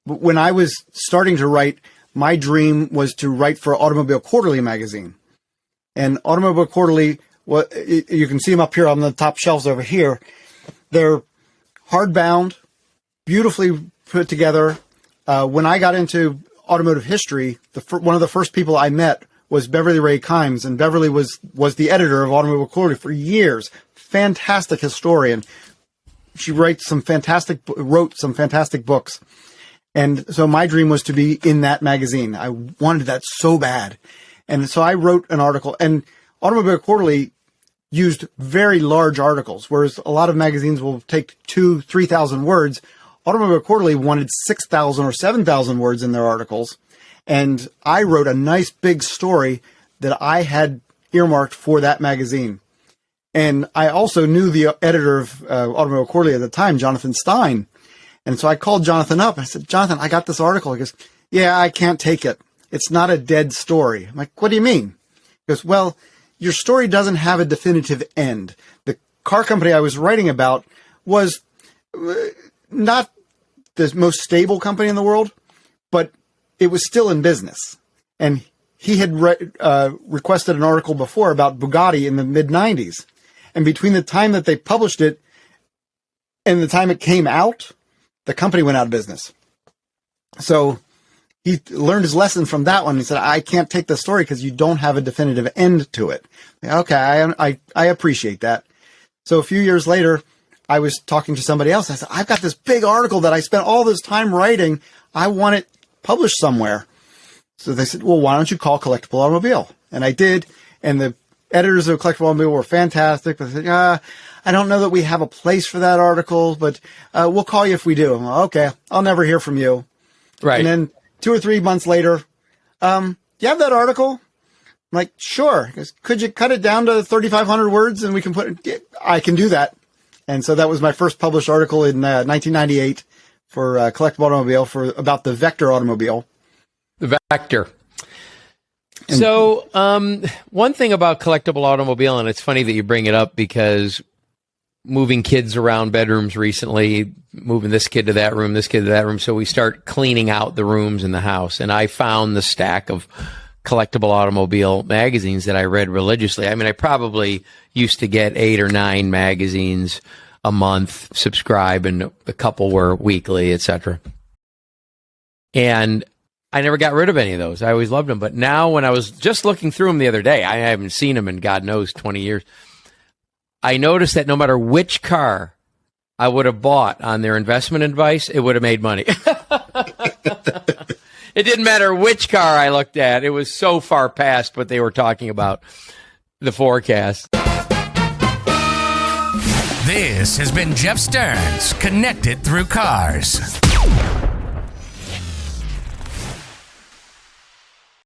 when I was starting to write, my dream was to write for Automobile Quarterly magazine. And Automobile Quarterly, you can see them up here on the top shelves over here. They're hardbound, beautifully put together. When I got into automotive history, one of the first people I met was Beverly Ray Kimes, and Beverly was the editor of Automobile Quarterly for years. Fantastic historian. She wrote some fantastic books. And so my dream was to be in that magazine. I wanted that so bad. And so I wrote an article, and Automobile Quarterly used very large articles, whereas a lot of magazines will take 2,000 to 3,000 words. Automobile Quarterly wanted 6,000 or 7,000 words in their articles. And I wrote a nice big story that I had earmarked for that magazine. And I also knew the editor of Automobile Quarterly at the time, Jonathan Stein. And so I called Jonathan up. I said, Jonathan, I got this article. He goes, yeah, I can't take it. It's not a dead story. I'm like, what do you mean? He goes, well, your story doesn't have a definitive end. The car company I was writing about was not the most stable company in the world, but it was still in business. And he had requested an article before about Bugatti in the mid-90s. And between the time that they published it and the time it came out, the company went out of business. So he learned his lesson from that one. He said, I can't take the story because you don't have a definitive end to it. Okay, I appreciate that. So a few years later, I was talking to somebody else. I said, I've got this big article that I spent all this time writing. I want it published somewhere. So they said, well, why don't you call Collectable Automobile? And I did. And the editors of Collectable Automobile were fantastic. But I said, I don't know that we have a place for that article, but we'll call you if we do. Well, okay, I'll never hear from you. Right. And then 2 or 3 months later, you have that article? I'm like, sure. He goes, could you cut it down to 3,500 words and we can put it? I can do that. And so that was my first published article in 1998 for Collectable Automobile about the Vector automobile. The Vector. So one thing about Collectable Automobile, and it's funny that you bring it up because moving kids around bedrooms recently, moving this kid to that room, this kid to that room. So we start cleaning out the rooms in the house. And I found the stack of Collectable Automobile magazines that I read religiously. I mean, I probably used to get 8 or 9 magazines a month, subscribe, and a couple were weekly, etc. And I never got rid of any of those. I always loved them. But now when I was just looking through them the other day, I haven't seen them in God knows 20 years. I noticed that no matter which car I would have bought on their investment advice, it would have made money. It didn't matter which car I looked at. It was so far past what they were talking about, the forecast. This has been Jeff Stearns, Connected Through Cars.